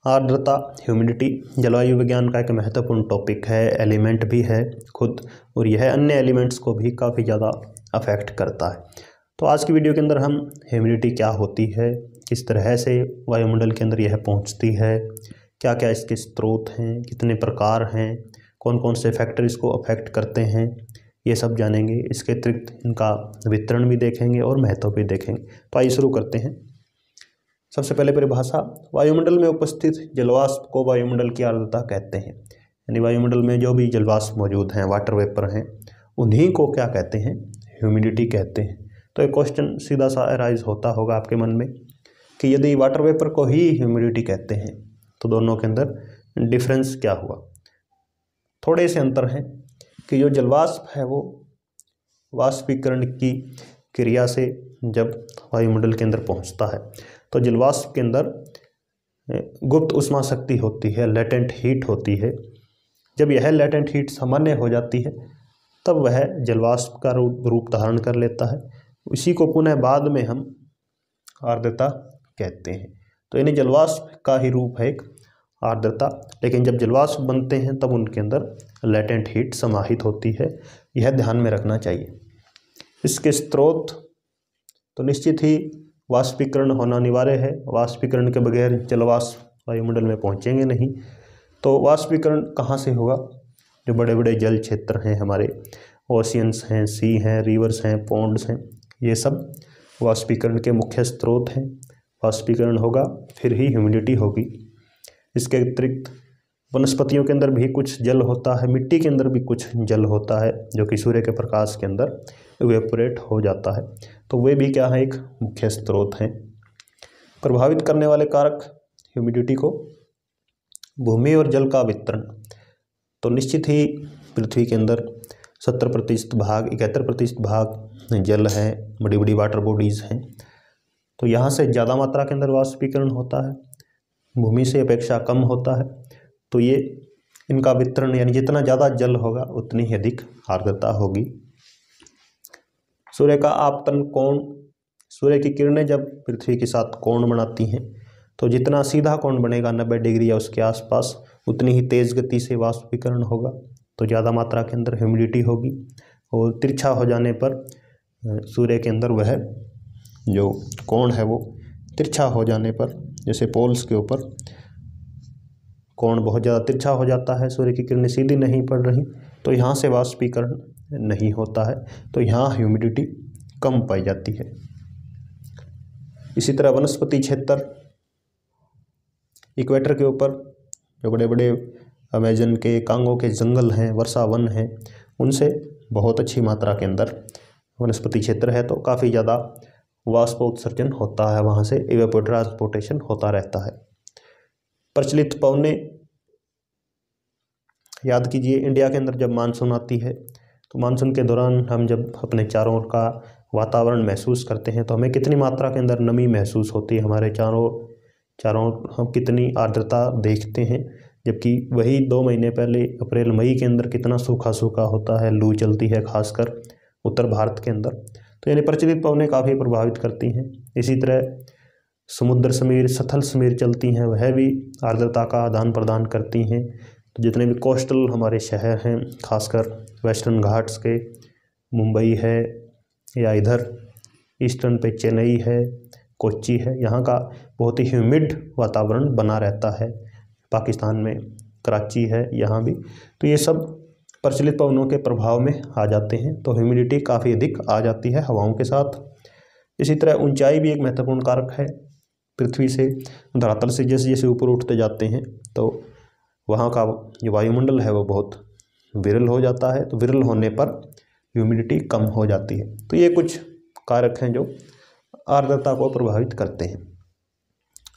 आर्द्रता, ह्यूमिडिटी जलवायु विज्ञान का एक महत्वपूर्ण टॉपिक है, एलिमेंट भी है खुद, और यह अन्य एलिमेंट्स को भी काफ़ी ज़्यादा अफेक्ट करता है। तो आज की वीडियो के अंदर हम ह्यूमिडिटी क्या होती है, किस तरह से वायुमंडल के अंदर यह पहुंचती है, क्या क्या इसके स्रोत हैं, कितने प्रकार हैं, कौन कौन से फैक्टर इसको अफेक्ट करते हैं, ये सब जानेंगे। इसके अतिरिक्त इनका वितरण भी देखेंगे और महत्व भी देखेंगे। तो आइए शुरू करते हैं। सबसे पहले परिभाषा, वायुमंडल में उपस्थित जलवाष्प को वायुमंडल की आर्द्रता कहते हैं। यानी वायुमंडल में जो भी जलवाष्प मौजूद हैं, वाटर वेपर हैं, उन्हीं को क्या कहते हैं, ह्यूमिडिटी कहते हैं। तो एक क्वेश्चन सीधा सा अराइज होता होगा आपके मन में कि यदि वाटर वेपर को ही ह्यूमिडिटी कहते हैं तो दोनों के अंदर डिफरेंस क्या हुआ। थोड़े से अंतर हैं कि जो जलवाष्प है वो वाष्पीकरण की क्रिया से जब वायुमंडल के अंदर पहुंचता है तो जलवाष्प के अंदर गुप्त उष्मा शक्ति होती है, लेटेंट हीट होती है। जब यह लेटेंट हीट सामान्य हो जाती है तब वह जलवाष्प का रूप धारण कर लेता है। इसी को पुनः बाद में हम आर्द्रता कहते हैं। तो यानी जलवाष्प का ही रूप है एक आर्द्रता, लेकिन जब जलवाष्प बनते हैं तब उनके अंदर लेटेंट हीट समाहित होती है। यह ध्यान में रखना चाहिए। इसके स्रोत तो निश्चित ही वाष्पीकरण होना अनिवार्य है। वाष्पीकरण के बगैर जलवाष्प वायुमंडल में पहुंचेंगे नहीं। तो वाष्पीकरण कहाँ से होगा? जो बड़े बड़े जल क्षेत्र हैं हमारे, ओशियंस हैं, सी हैं, रिवर्स हैं, पॉन्ड्स हैं, ये सब वाष्पीकरण के मुख्य स्रोत हैं। वाष्पीकरण होगा फिर ही ह्यूमिडिटी होगी। इसके अतिरिक्त वनस्पतियों के अंदर भी कुछ जल होता है, मिट्टी के अंदर भी कुछ जल होता है जो कि सूर्य के प्रकाश के अंदर इवेपोरेट हो जाता है। तो वे भी क्या है, एक मुख्य स्रोत हैं। प्रभावित करने वाले कारक ह्यूमिडिटी को, भूमि और जल का वितरण। तो निश्चित ही पृथ्वी के अंदर 70% भाग, 71% भाग जल है, बड़ी बड़ी वाटर बॉडीज़ हैं। तो यहाँ से ज़्यादा मात्रा के अंदर वाष्पीकरण होता है, भूमि से अपेक्षा कम होता है। तो ये इनका वितरण, यानी जितना ज़्यादा जल होगा उतनी ही अधिक आर्द्रता होगी। सूर्य का आपतन कोण, सूर्य की किरणें जब पृथ्वी के साथ कोण बनाती हैं तो जितना सीधा कोण बनेगा 90 डिग्री या उसके आसपास, उतनी ही तेज़ गति से वाष्पीकरण होगा। तो ज़्यादा मात्रा के अंदर ह्यूमिडिटी होगी। और तिरछा हो जाने पर सूर्य के अंदर वह जो कोण है वो तिरछा हो जाने पर, जैसे पोल्स के ऊपर कोण बहुत ज़्यादा तिरछा हो जाता है, सूर्य की किरणें सीधी नहीं पड़ रही, तो यहाँ से वाष्पीकरण नहीं होता है। तो यहाँ ह्यूमिडिटी कम पाई जाती है। इसी तरह वनस्पति क्षेत्र, इक्वेटर के ऊपर जो बड़े बड़े अमेजन के, कांगो के जंगल हैं, वर्षा वन हैं, उनसे बहुत अच्छी मात्रा के अंदर वनस्पति क्षेत्र है। तो काफ़ी ज़्यादा वाष्पोत्सर्जन होता है, वहाँ से इवेपोट्रांसपोर्टेशन होता रहता है। प्रचलित पवने, याद कीजिए इंडिया के अंदर जब मानसून आती है तो मानसून के दौरान हम जब अपने चारों ओर का वातावरण महसूस करते हैं तो हमें कितनी मात्रा के अंदर नमी महसूस होती है, हमारे चारों हम कितनी आर्द्रता देखते हैं। जबकि वही 2 महीने पहले अप्रैल मई के अंदर कितना सूखा सूखा होता है, लू चलती है खासकर उत्तर भारत के अंदर। तो यानी प्रचलित पवनें काफ़ी प्रभावित करती हैं। इसी तरह समुद्र समीर, सथल समीर चलती हैं, वह भी आर्द्रता का आदान प्रदान करती हैं। तो जितने भी कोस्टल हमारे शहर हैं, खासकर वेस्टर्न घाट्स के, मुंबई है या इधर ईस्टर्न पे चेन्नई है, कोच्चि है, यहाँ का बहुत ही ह्यूमिड वातावरण बना रहता है। पाकिस्तान में कराची है, यहाँ भी। तो ये सब प्रचलित पवनों के प्रभाव में आ जाते हैं, तो ह्यूमिडिटी काफ़ी अधिक आ जाती है हवाओं के साथ। इसी तरह ऊंचाई भी एक महत्वपूर्ण कारक है। पृथ्वी से, धरातल से जैसे जैसे ऊपर उठते जाते हैं तो वहाँ का जो वायुमंडल है वो बहुत विरल हो जाता है। तो विरल होने पर ह्यूमिडिटी कम हो जाती है। तो ये कुछ कारक हैं जो आर्द्रता को प्रभावित करते हैं।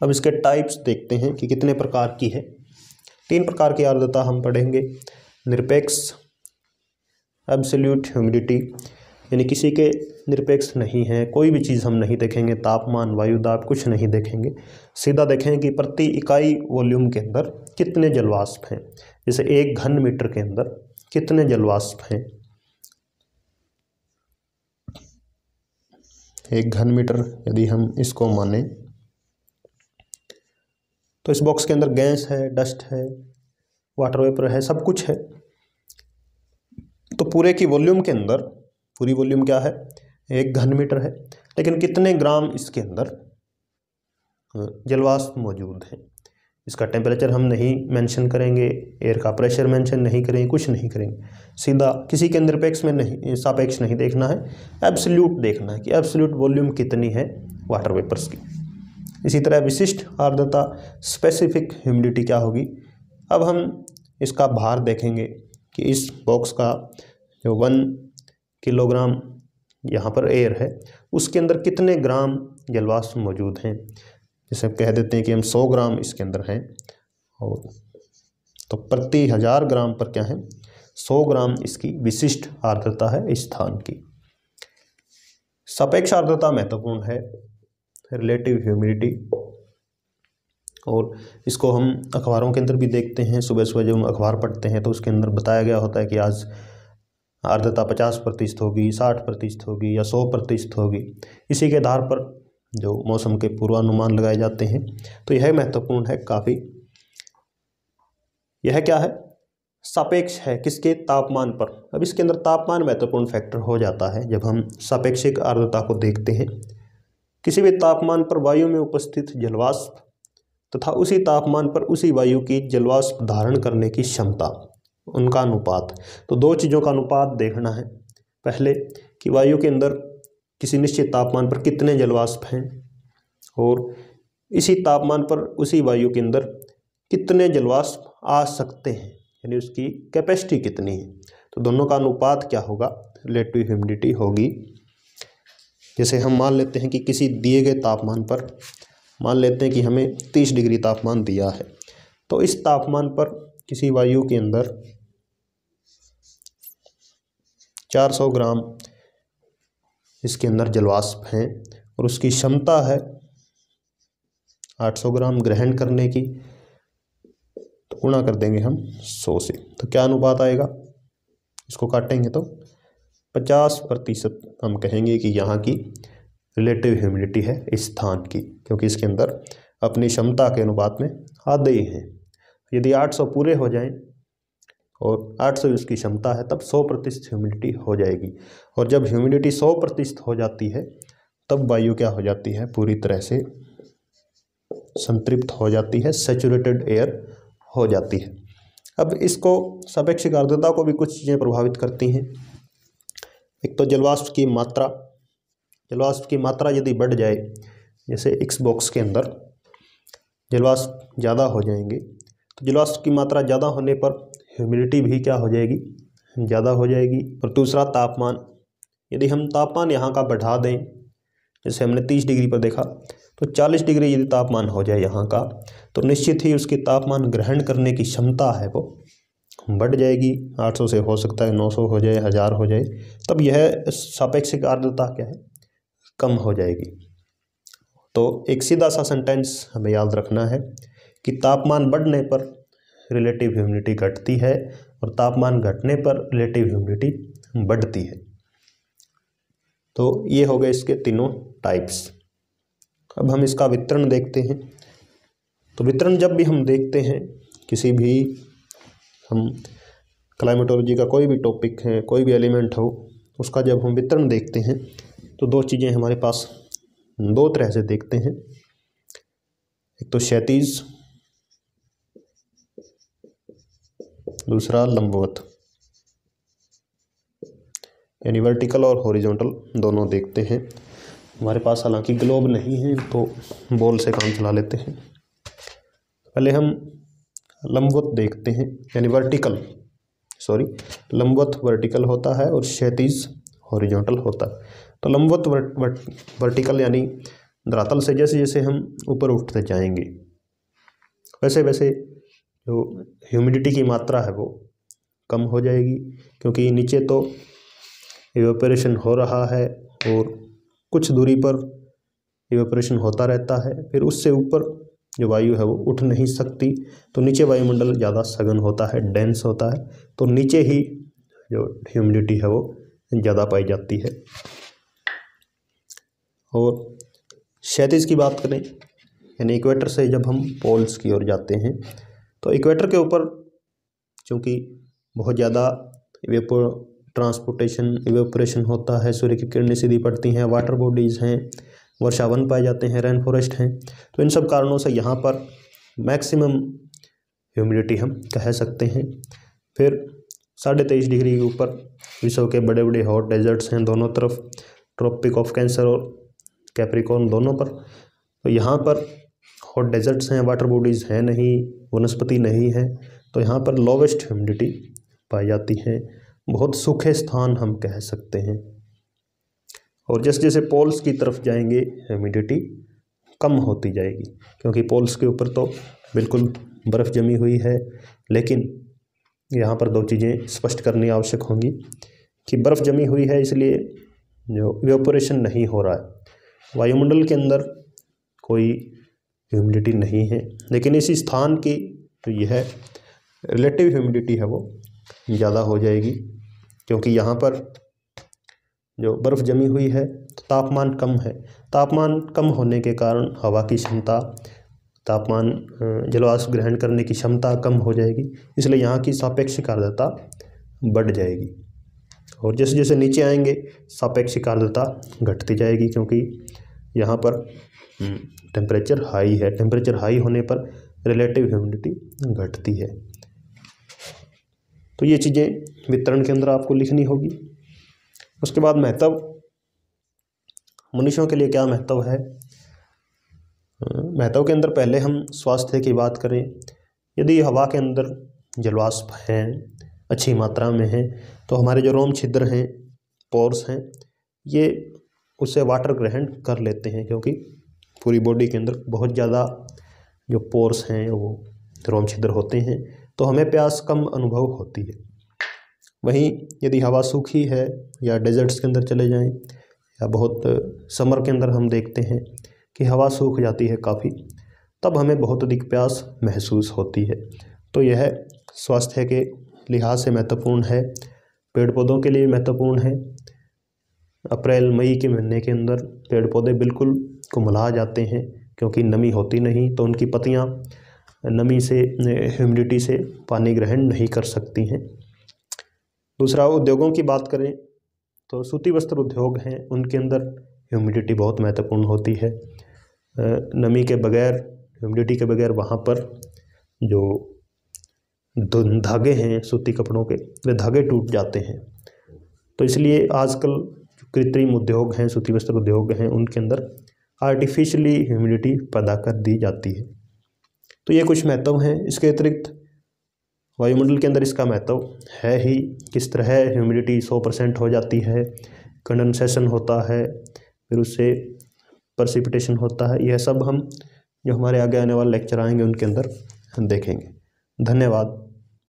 अब इसके टाइप्स देखते हैं कि कितने प्रकार की है। 3 प्रकार की आर्द्रता हम पढ़ेंगे। निरपेक्ष, एब्सोल्यूट ह्यूमिडिटी, यानी किसी के निरपेक्ष नहीं है, कोई भी चीज़ हम नहीं देखेंगे, तापमान, वायु दाब कुछ नहीं देखेंगे, सीधा देखेंगे कि प्रति इकाई वॉल्यूम के अंदर कितने जलवाष्प हैं। जैसे 1 घन मीटर के अंदर कितने जलवाष्प हैं। 1 घन मीटर यदि हम इसको माने तो इस बॉक्स के अंदर गैस है, डस्ट है, वाटर वेपर है, सब कुछ है। तो पूरे की वॉल्यूम के अंदर, पूरी वॉल्यूम क्या है, 1 घन मीटर है, लेकिन कितने ग्राम इसके अंदर जलवाष्प मौजूद है। इसका टेम्परेचर हम नहीं मेंशन करेंगे, एयर का प्रेशर मेंशन नहीं करेंगे, कुछ नहीं करेंगे, सीधा किसी के निरपेक्ष में नहीं, सापेक्ष नहीं देखना है, एब्सोल्यूट देखना है कि एब्सोल्यूट वॉल्यूम कितनी है वाटर वेपर्स की। इसी तरह विशिष्ट आर्द्रता, स्पेसिफिक ह्यूमिडिटी क्या होगी। अब हम इसका भार देखेंगे कि इस बॉक्स का जो 1 किलोग्राम यहाँ पर एयर है, उसके अंदर कितने ग्राम जलवाष्प मौजूद हैं। जैसे कह देते हैं कि हम 100 ग्राम इसके अंदर हैं, और तो प्रति 1000 ग्राम पर क्या है, 100 ग्राम इसकी विशिष्ट आर्द्रता है इस स्थान की। सापेक्ष आर्द्रता महत्वपूर्ण है, रिलेटिव ह्यूमिडिटी, और इसको हम अखबारों के अंदर भी देखते हैं। सुबह सुबह जब हम अखबार पढ़ते हैं तो उसके अंदर बताया गया होता है कि आज आर्द्रता 50% होगी, 60% होगी या 100% होगी। इसी के आधार पर जो मौसम के पूर्वानुमान लगाए जाते हैं। तो यह महत्वपूर्ण है काफ़ी। यह क्या है, सापेक्ष है, किसके, तापमान पर। अब इसके अंदर तापमान महत्वपूर्ण फैक्टर हो जाता है जब हम सापेक्षिक आर्द्रता को देखते हैं। किसी भी तापमान पर वायु में उपस्थित जलवाष्प तथा उसी तापमान पर उसी वायु की जलवाष्प धारण करने की क्षमता, उनका अनुपात। तो 2 चीज़ों का अनुपात देखना है। पहले कि वायु के अंदर किसी निश्चित तापमान पर कितने जलवाष्प हैं, और इसी तापमान पर उसी वायु के अंदर कितने जलवाष्प आ सकते हैं, यानी उसकी कैपेसिटी कितनी है। तो दोनों का अनुपात क्या होगा, रिलेटिव ह्यूमिडिटी होगी। जैसे हम मान लेते हैं कि किसी दिए गए तापमान पर, मान लेते हैं कि हमें 30 डिग्री तापमान दिया है, तो इस तापमान पर किसी वायु के अंदर 400 ग्राम इसके अंदर जलवाष्प हैं, और उसकी क्षमता है 800 ग्राम ग्रहण करने की। तो गुणा कर देंगे हम 100 से, तो क्या अनुपात आएगा, इसको काटेंगे तो 50% हम कहेंगे कि यहाँ की रिलेटिव ह्यूमिडिटी है इस स्थान की, क्योंकि इसके अंदर अपनी क्षमता के अनुपात में आधे ही हैं। यदि 800 पूरे हो जाएं और 800 उसकी क्षमता है, तब 100% ह्यूमिडिटी हो जाएगी। और जब ह्यूमिडिटी 100% हो जाती है, तब वायु क्या हो जाती है, पूरी तरह से संतृप्त हो जाती है, सैचुरेटेड एयर हो जाती है। अब इसको सापेक्षिक आर्द्रता को भी कुछ चीज़ें प्रभावित करती हैं। एक तो जलवाष्प की मात्रा, जलवाष्प की मात्रा यदि बढ़ जाए, जैसे इस बॉक्स के अंदर जलवाष्प ज़्यादा हो जाएंगे, तो जलवाष्प की मात्रा ज़्यादा होने पर ह्यूमिडिटी भी क्या हो जाएगी, ज़्यादा हो जाएगी। और दूसरा तापमान, यदि हम तापमान यहाँ का बढ़ा दें, जैसे हमने 30 डिग्री पर देखा, तो 40 डिग्री यदि तापमान हो जाए यहाँ का, तो निश्चित ही उसकी तापमान ग्रहण करने की क्षमता है वो बढ़ जाएगी। 800 से हो सकता है 900 हो जाए, 1000 हो जाए, तब यह सापेक्षिक आर्द्रता क्या है, कम हो जाएगी। तो एक सीधा सा सेंटेंस हमें याद रखना है कि तापमान बढ़ने पर रिलेटिव ह्यूमिडिटी घटती है, और तापमान घटने पर रिलेटिव ह्यूमिडिटी बढ़ती है। तो ये हो गए इसके तीनों टाइप्स। अब हम इसका वितरण देखते हैं। तो वितरण जब भी हम देखते हैं, किसी भी हम क्लाइमेटोलॉजी का कोई भी टॉपिक है, कोई भी एलिमेंट हो, उसका जब हम वितरण देखते हैं, तो 2 चीज़ें हमारे पास 2 तरह से देखते हैं। एक तो क्षैतिज, दूसरा लंबवत, यानी वर्टिकल और हॉरिजॉन्टल दोनों देखते हैं। हमारे पास हालांकि ग्लोब नहीं है, तो बॉल से काम चला लेते हैं। पहले हम लंबवत देखते हैं, यानी लंबवत वर्टिकल होता है और क्षैतिज हॉरिजॉन्टल होता है। तो लंबवत वर्टिकल यानी धरातल से जैसे जैसे हम ऊपर उठते जाएंगे, वैसे वैसे जो ह्यूमिडिटी की मात्रा है वो कम हो जाएगी, क्योंकि नीचे तो इवेपोरेशन हो रहा है और कुछ दूरी पर इवेपोरेशन होता रहता है, फिर उससे ऊपर जो वायु है वो उठ नहीं सकती। तो नीचे वायुमंडल ज़्यादा सघन होता है, डेंस होता है, तो नीचे ही जो ह्यूमिडिटी है वो ज़्यादा पाई जाती है। और क्षैतिज की बात करें, यानी इक्वेटर से जब हम पोल्स की ओर जाते हैं तो इक्वेटर के ऊपर चूँकि बहुत ज़्यादा इवेपोरेशन होता है, सूर्य की किरणें सीधी पड़ती हैं, वाटर बॉडीज़ हैं, वर्षावन पाए जाते हैं, रेन फॉरेस्ट हैं, तो इन सब कारणों से यहाँ पर मैक्सिमम ह्यूमिडिटी हम कह सकते हैं। फिर 23.5 डिग्री के ऊपर विश्व के बड़े बड़े हॉट डेजर्ट्स हैं दोनों तरफ, ट्रॉपिक ऑफ कैंसर और कैप्रिकॉर्न दोनों पर। तो यहाँ पर हॉट डेजर्ट्स हैं, वाटर बॉडीज़ हैं नहीं, वनस्पति नहीं है, तो यहाँ पर लोवेस्ट ह्यूमिडिटी पाई जाती है, बहुत सूखे स्थान हम कह सकते हैं। और जैसे जैसे पोल्स की तरफ जाएंगे ह्यूमिडिटी कम होती जाएगी, क्योंकि पोल्स के ऊपर तो बिल्कुल बर्फ़ जमी हुई है। लेकिन यहाँ पर दो चीज़ें स्पष्ट करनी आवश्यक होंगी कि बर्फ़ जमी हुई है इसलिए जो इवेपोरेशन नहीं हो रहा है, वायुमंडल के अंदर कोई ह्यूमिडिटी नहीं है, लेकिन इसी स्थान की तो यह रिलेटिव ह्यूमिडिटी है वो ज़्यादा हो जाएगी, क्योंकि यहाँ पर जो बर्फ़ जमी हुई है तो तापमान कम है। तापमान कम होने के कारण हवा की क्षमता, तापमान जलवाष्प ग्रहण करने की क्षमता कम हो जाएगी, इसलिए यहाँ की सापेक्षिक आर्द्रता बढ़ जाएगी। और जैसे जैसे नीचे आएंगे सापेक्षिक आर्द्रता घटती जाएगी, क्योंकि यहाँ पर टेम्परेचर हाई है। टेम्परेचर हाई होने पर रिलेटिव ह्यूमिडिटी घटती है। तो ये चीज़ें वितरण के अंदर आपको लिखनी होगी। उसके बाद महत्व, मनुष्यों के लिए क्या महत्व है। महत्व के अंदर पहले हम स्वास्थ्य की बात करें। यदि हवा के अंदर जलवाष्प हैं, अच्छी मात्रा में हैं, तो हमारे जो रोम छिद्र हैं, पोर्स हैं, ये उससे वाटर ग्रहण कर लेते हैं, क्योंकि पूरी बॉडी के अंदर बहुत ज़्यादा जो पोर्स हैं वो रोम छिद्र होते हैं, तो हमें प्यास कम अनुभव होती है। वहीं यदि हवा सूखी है या डेजर्ट्स के अंदर चले जाएं, या बहुत समर के अंदर हम देखते हैं कि हवा सूख जाती है काफ़ी, तब हमें बहुत अधिक प्यास महसूस होती है। तो यह स्वास्थ्य के लिहाज से महत्वपूर्ण है, पेड़ पौधों के लिए महत्वपूर्ण है। अप्रैल मई के महीने के अंदर पेड़ पौधे बिल्कुल कुम्हला जाते हैं, क्योंकि नमी होती नहीं, तो उनकी पत्तियां नमी से, ह्यूमिडिटी से पानी ग्रहण नहीं कर सकती हैं। दूसरा, उद्योगों की बात करें तो सूती वस्त्र उद्योग हैं, उनके अंदर ह्यूमिडिटी बहुत महत्वपूर्ण होती है। नमी के बगैर, ह्यूमिडिटी के बगैर वहाँ पर जो धागे हैं सूती कपड़ों के, वे धागे टूट जाते हैं। तो इसलिए आजकल कृत्रिम उद्योग हैं, सूती वस्त्र उद्योग हैं, उनके अंदर आर्टिफिशियली ह्यूमिडिटी पैदा कर दी जाती है। तो ये कुछ महत्व हैं। इसके अतिरिक्त वायुमंडल के अंदर इसका महत्व है ही, किस तरह ह्यूमिडिटी 100% हो जाती है, कंडेंसेशन होता है, फिर उससे प्रेसिपिटेशन होता है। यह सब हम जो हमारे आगे आने वाले लेक्चर आएंगे उनके अंदर देखेंगे। धन्यवाद।